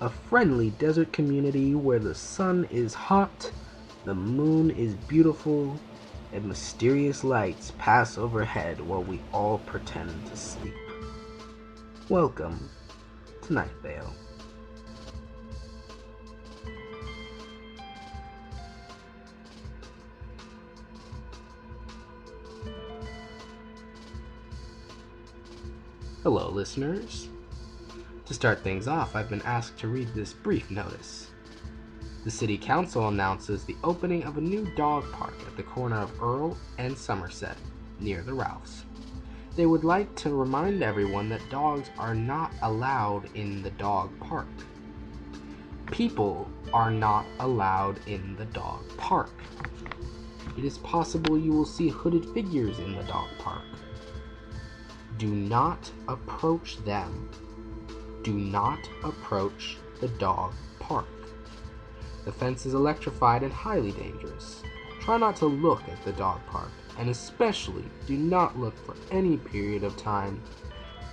a friendly desert community where the sun is hot, the moon is beautiful, and mysterious lights pass overhead while we all pretend to sleep. Welcome to Night Vale. Hello, listeners. To start things off, I've been asked to read this brief notice. The City Council announces the opening of a new dog park at the corner of Earl and Somerset, near the Ralphs. They would like to remind everyone that dogs are not allowed in the dog park. People are not allowed in the dog park. It is possible you will see hooded figures in the dog park. Do not approach them. Do not approach the dog park. The fence is electrified and highly dangerous. Try not to look at the dog park, and especially do not look for any period of time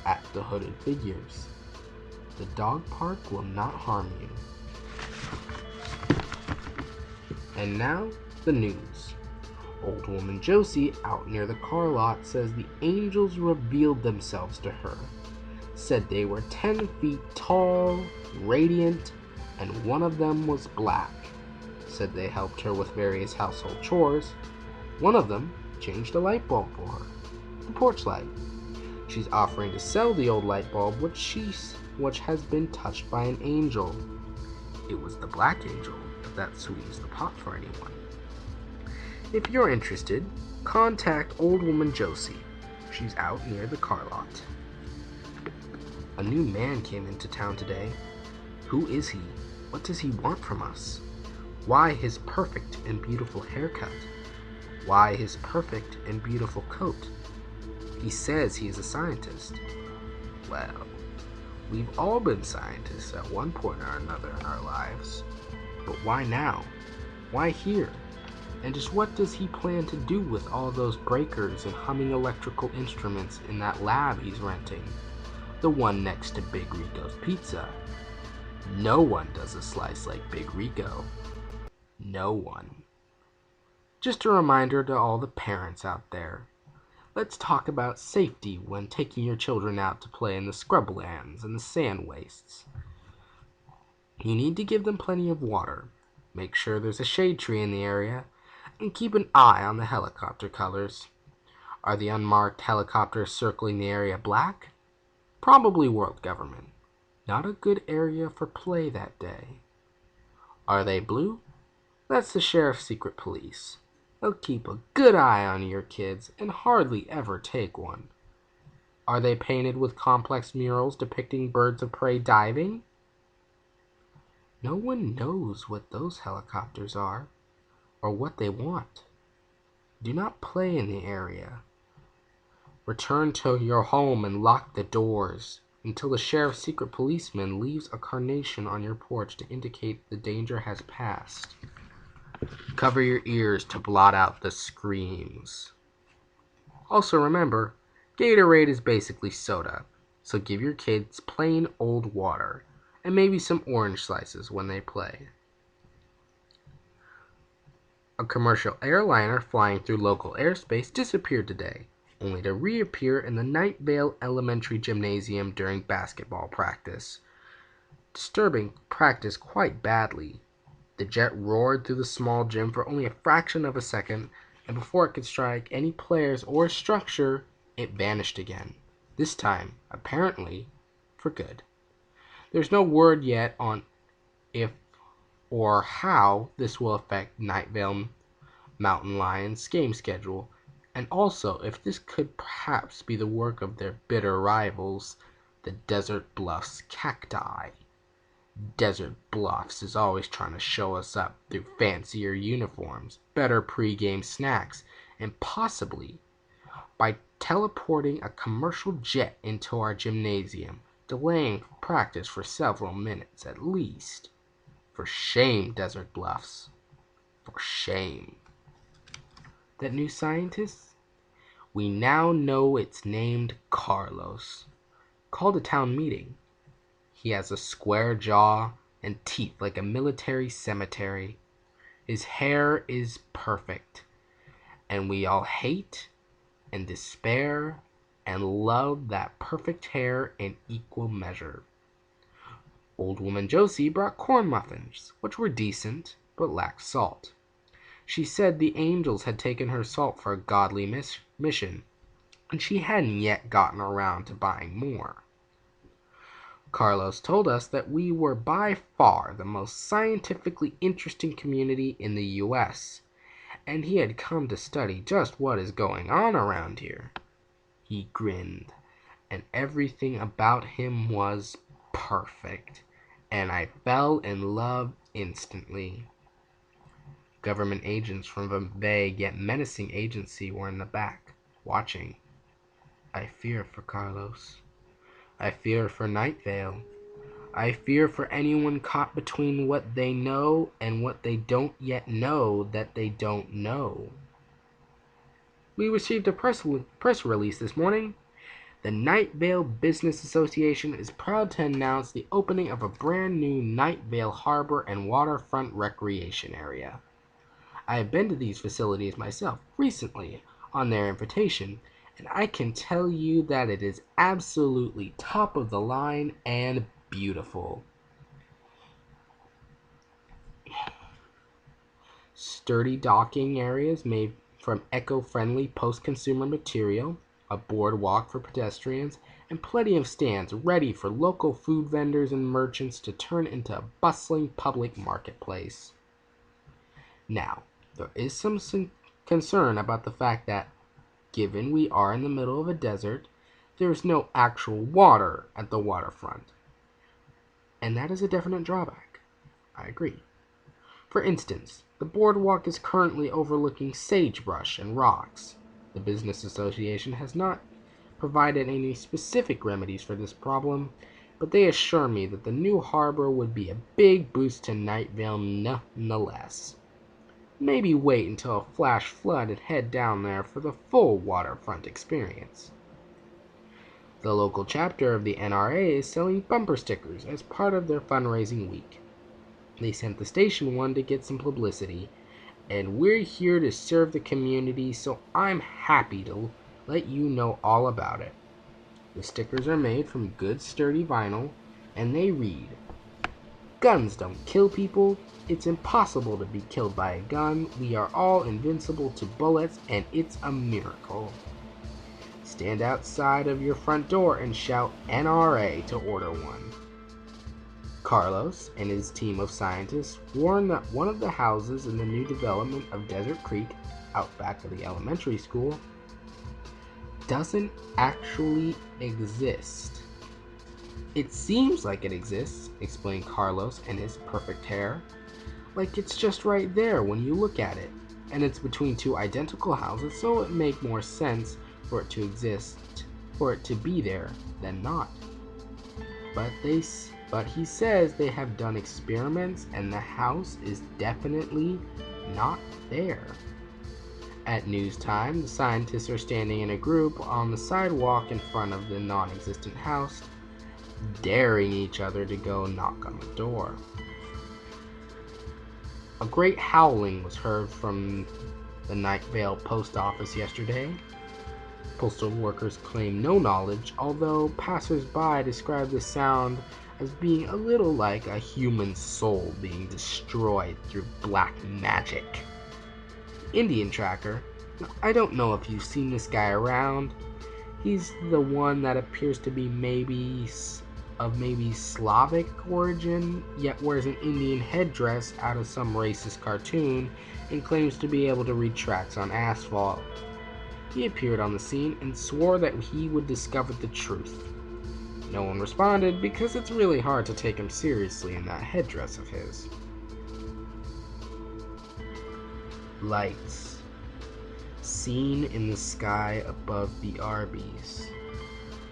at the hooded figures. The dog park will not harm you. And now, the news. Old woman Josie, out near the car lot, says the angels revealed themselves to her. Said they were 10 feet tall, radiant, and one of them was black. Said they helped her with various household chores. One of them changed a light bulb for her, the porch light. She's offering to sell the old light bulb, which has been touched by an angel. It was the black angel, if that sweetens the pot for anyone. If you're interested, contact Old Woman Josie. She's out near the car lot. A new man came into town today. Who is he? What does he want from us? Why his perfect and beautiful haircut? Why his perfect and beautiful coat? He says he is a scientist. Well, we've all been scientists at one point or another in our lives. But why now? Why here? And just what does he plan to do with all those breakers and humming electrical instruments in that lab he's renting? The one next to Big Rico's Pizza. No one does a slice like Big Rico. No one. Just a reminder to all the parents out there. Let's talk about safety when taking your children out to play in the scrublands and the sand wastes. You need to give them plenty of water. Make sure there's a shade tree in the area. And keep an eye on the helicopter colors. Are the unmarked helicopters circling the area black? Probably world government. Not a good area for play that day. Are they blue? That's the sheriff's secret police. They'll keep a good eye on your kids and hardly ever take one. Are they painted with complex murals depicting birds of prey diving? No one knows what those helicopters are or what they want. Do not play in the area. Return to your home and lock the doors until the sheriff's secret policeman leaves a carnation on your porch to indicate the danger has passed. Cover your ears to blot out the screams. Also remember, Gatorade is basically soda, so give your kids plain old water and maybe some orange slices when they play. A commercial airliner flying through local airspace disappeared today, only to reappear in the Night Vale Elementary Gymnasium during basketball practice, disturbing practice quite badly. The jet roared through the small gym for only a fraction of a second, and before it could strike any players or structure, it vanished again. This time, apparently, for good. There's no word yet on if or how this will affect Night Vale Mountain Lions' game schedule, and also if this could perhaps be the work of their bitter rivals, the Desert Bluffs Cacti. Desert Bluffs is always trying to show us up through fancier uniforms, better pre-game snacks, and possibly by teleporting a commercial jet into our gymnasium, delaying practice for several minutes at least. For shame, Desert Bluffs. For shame. That new scientist? We now know it's named Carlos. Called a town meeting. He has a square jaw and teeth like a military cemetery. His hair is perfect, and we all hate and despair and love that perfect hair in equal measure. Old woman Josie brought corn muffins, which were decent, but lacked salt. She said the angels had taken her salt for a godly mission, and she hadn't yet gotten around to buying more. Carlos told us that we were by far the most scientifically interesting community in the U.S., and he had come to study just what is going on around here. He grinned, and everything about him was perfect, and I fell in love instantly. Government agents from a vague yet menacing agency were in the back, watching. I fear for Carlos. I fear for Night Vale. I fear for anyone caught between what they know and what they don't yet know that they don't know. We received a press release this morning. The Night Vale Business Association is proud to announce the opening of a brand new Night Vale Harbor and waterfront recreation area. I have been to these facilities myself recently on their invitation, and I can tell you that it is absolutely top of the line and beautiful. Sturdy docking areas made from eco-friendly post-consumer material, a boardwalk for pedestrians, and plenty of stands ready for local food vendors and merchants to turn into a bustling public marketplace. Now, there is some concern about the fact that, given we are in the middle of a desert, there is no actual water at the waterfront. And that is a definite drawback. I agree. For instance, the boardwalk is currently overlooking sagebrush and rocks. The Business Association has not provided any specific remedies for this problem, but they assure me that the new harbor would be a big boost to Night Vale nonetheless. Maybe wait until a flash flood and head down there for the full waterfront experience. The local chapter of the NRA is selling bumper stickers as part of their fundraising week. They sent the station one to get some publicity, and we're here to serve the community, so I'm happy to let you know all about it. The stickers are made from good sturdy vinyl, and they read, "Guns don't kill people. It's impossible to be killed by a gun. We are all invincible to bullets, and it's a miracle. Stand outside of your front door and shout NRA to order one." Carlos and his team of scientists warn that one of the houses in the new development of Desert Creek, out back of the elementary school, doesn't actually exist. "It seems like it exists," explained Carlos and his perfect hair. "Like it's just right there when you look at it, and it's between two identical houses, so it makes more sense for it to exist, for it to be there, than not. But he says they have done experiments and the house is definitely not there." At news time, the scientists are standing in a group on the sidewalk in front of the non-existent house, daring each other to go knock on the door. A great howling was heard from the Night Vale post office yesterday. Postal workers claim no knowledge, although passers-by describe the sound as being a little like a human soul being destroyed through black magic. Indian Tracker, I don't know if you've seen this guy around. He's the one that appears to be maybe Slavic origin, yet wears an Indian headdress out of some racist cartoon and claims to be able to read tracks on asphalt. He appeared on the scene and swore that he would discover the truth. No one responded because it's really hard to take him seriously in that headdress of his. Lights seen in the sky above the Arby's.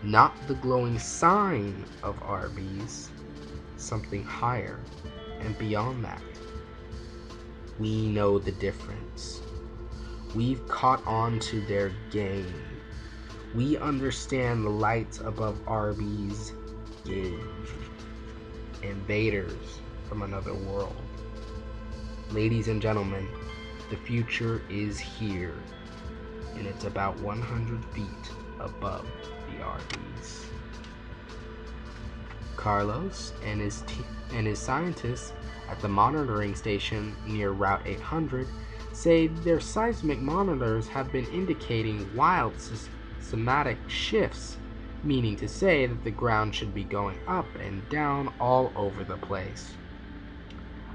Not the glowing sign of Arby's, something higher and beyond that. We know the difference. We've caught on to their game. We understand the lights above Arby's game. invaders from another world. Ladies and gentlemen, the future is here, and it's about 100 feet above the RVs. Carlos and his scientists at the monitoring station near Route 800 say their seismic monitors have been indicating wild seismic shifts, meaning to say that the ground should be going up and down all over the place.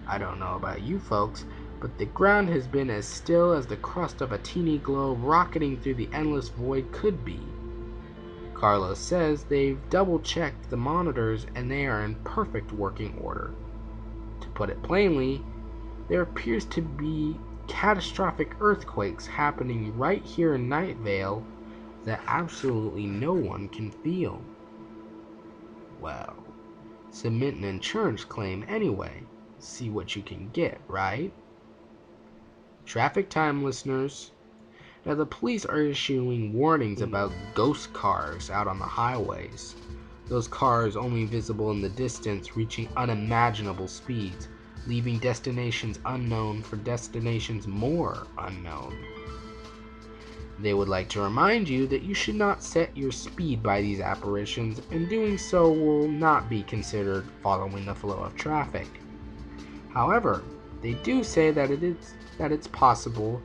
I don't know about you folks, but the ground has been as still as the crust of a teeny globe rocketing through the endless void could be. Carlos says they've double-checked the monitors and they are in perfect working order. To put it plainly, there appears to be catastrophic earthquakes happening right here in Night Vale that absolutely no one can feel. Well, submit an insurance claim anyway. See what you can get, right? Traffic time, listeners. Now, the police are issuing warnings about ghost cars out on the highways. Those cars only visible in the distance, reaching unimaginable speeds, leaving destinations unknown for destinations more unknown. They would like to remind you that you should not set your speed by these apparitions, and doing so will not be considered following the flow of traffic. However, they do say that it's possible,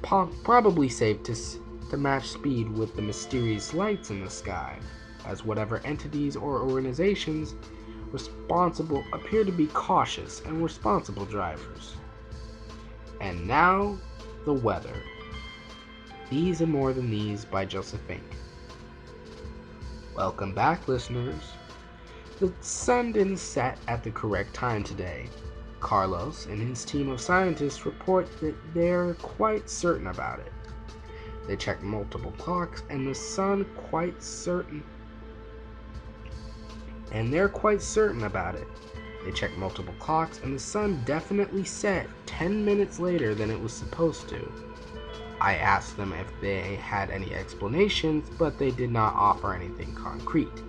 probably safe to match speed with the mysterious lights in the sky, as whatever entities or organizations responsible appear to be cautious and responsible drivers. And now, the weather. These and More Than These by Joseph Fink. Welcome back, listeners. The sun didn't set at the correct time today. Carlos and his team of scientists report that they're quite certain about it. They check multiple clocks and the sun they're quite certain about it. They check multiple clocks and the sun definitely set 10 minutes later than it was supposed to. I asked them if they had any explanations, but they did not offer anything concrete.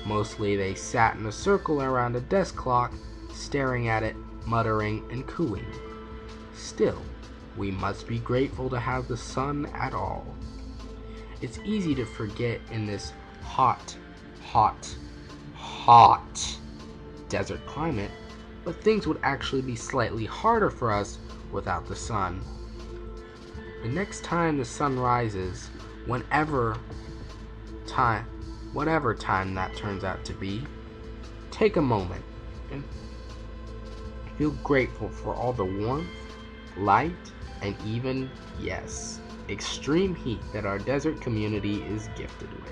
Mostly they sat in a circle around a desk clock, staring at it, muttering and cooing. Still, we must be grateful to have the sun at all. It's easy to forget in this hot desert climate, but things would actually be slightly harder for us without the sun. The next time the sun rises, whatever time that turns out to be, take a moment and feel grateful for all the warmth, light, and even, yes, extreme heat that our desert community is gifted with.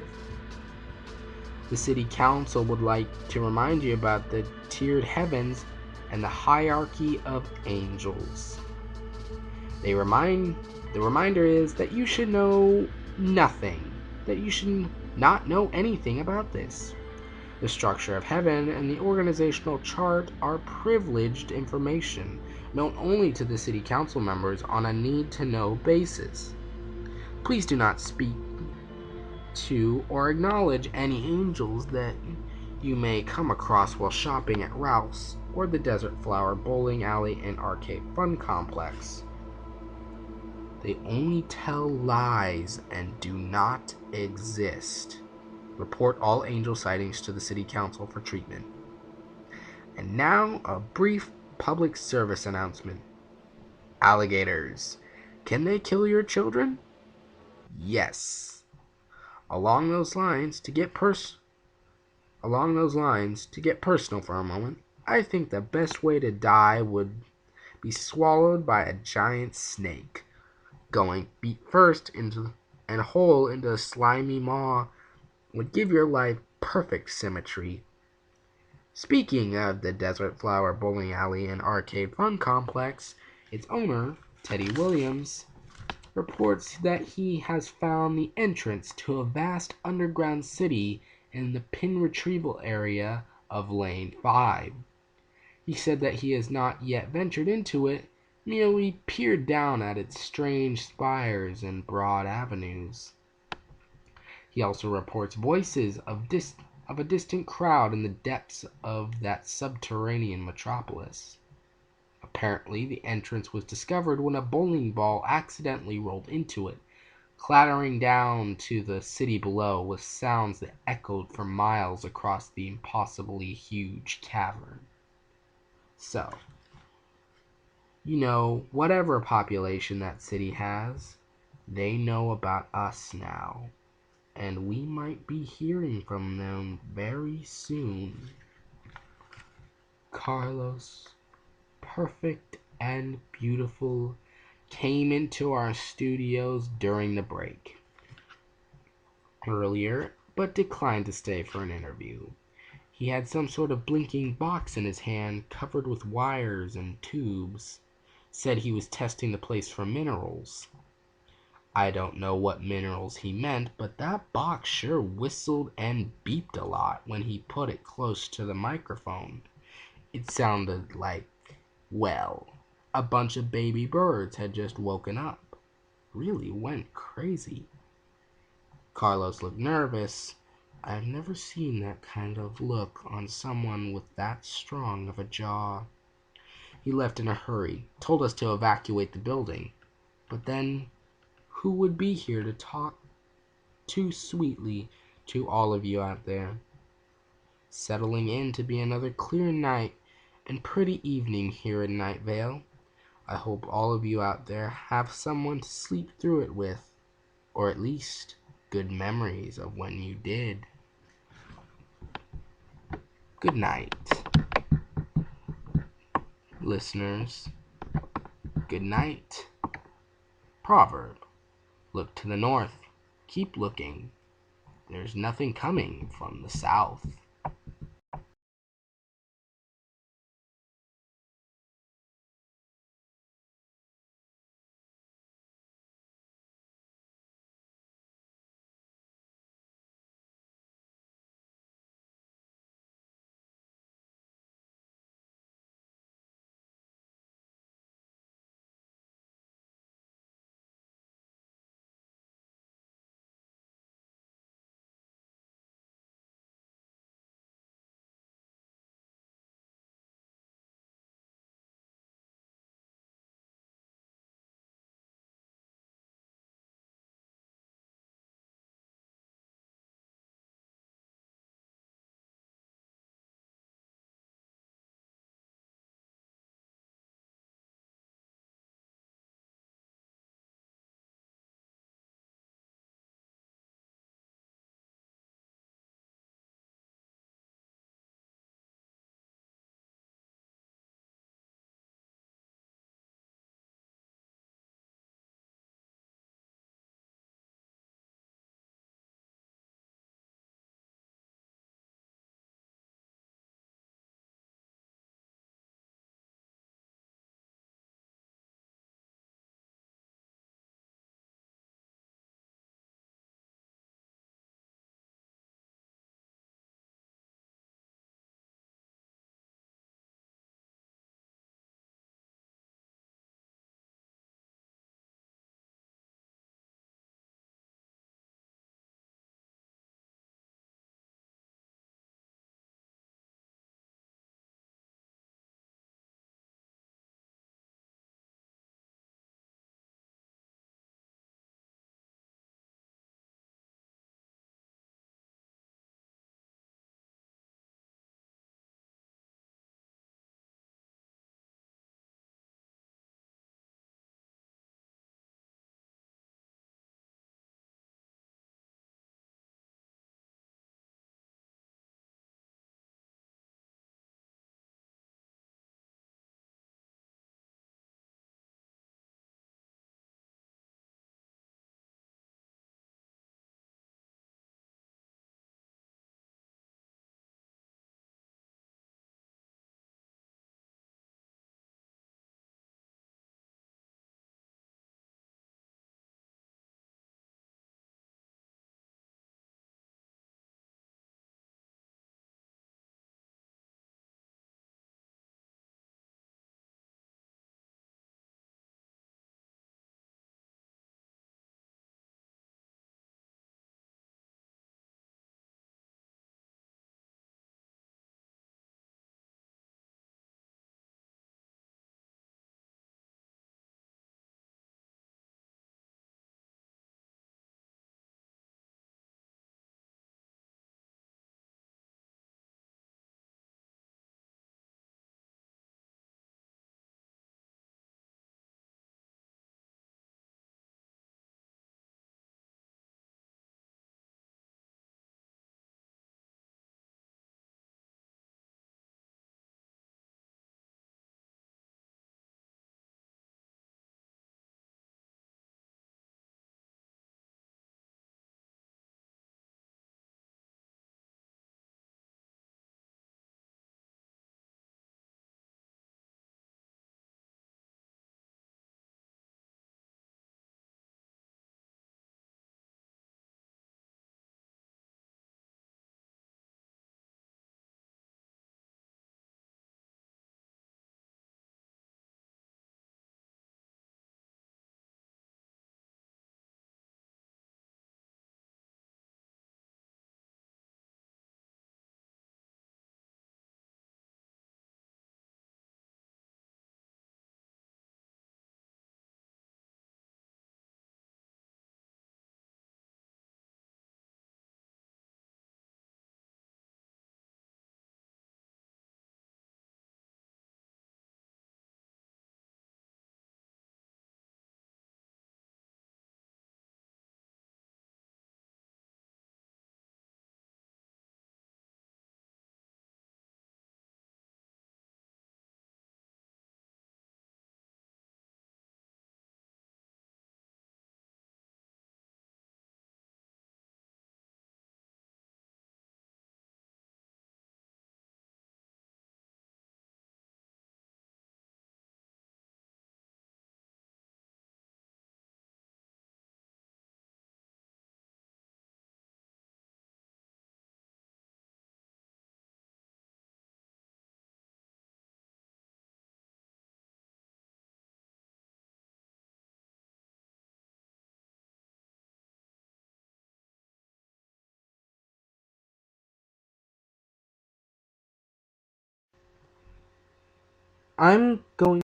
The City Council would like to remind you about the tiered heavens and the hierarchy of angels. The reminder is that you should know nothing, that you should not know anything about this. The structure of heaven and the organizational chart are privileged information, known only to the City Council members on a need-to-know basis. Please do not speak to or acknowledge any angels that you may come across while shopping at Ralph's or the Desert Flower Bowling Alley and Arcade Fun Complex. They only tell lies and do not exist. Report all angel sightings to the City Council for treatment. And now, a brief public service announcement. Alligators. Can they kill your children? Yes. Along those lines, to get personal for a moment, I think the best way to die would be swallowed by a giant snake, going feet first and whole into a slimy maw would give your life perfect symmetry. Speaking of the Desert Flower Bowling Alley and Arcade Fun Complex, its owner, Teddy Williams, reports that he has found the entrance to a vast underground city in the pin retrieval area of Lane 5. He said that he has not yet ventured into it, merely peered down at its strange spires and broad avenues. He also reports voices of of a distant crowd in the depths of that subterranean metropolis. Apparently, the entrance was discovered when a bowling ball accidentally rolled into it, clattering down to the city below with sounds that echoed for miles across the impossibly huge cavern. So, whatever population that city has, they know about us now, and we might be hearing from them very soon. Carlos, perfect and beautiful, came into our studios during the break earlier, but declined to stay for an interview. He had some sort of blinking box in his hand covered with wires and tubes. Said he was testing the place for minerals. I don't know what minerals he meant, but that box sure whistled and beeped a lot when he put it close to the microphone. It sounded like, well, a bunch of baby birds had just woken up. Really went crazy. Carlos looked nervous. I've never seen that kind of look on someone with that strong of a jaw. He left in a hurry, told us to evacuate the building. But then, who would be here to talk too sweetly to all of you out there? Settling in to be another clear night and pretty evening here in Night Vale. I hope all of you out there have someone to sleep through it with, or at least good memories of when you did. Good night, listeners. Good night. Proverb: look to the north, keep looking. There's nothing coming from the south. I'm going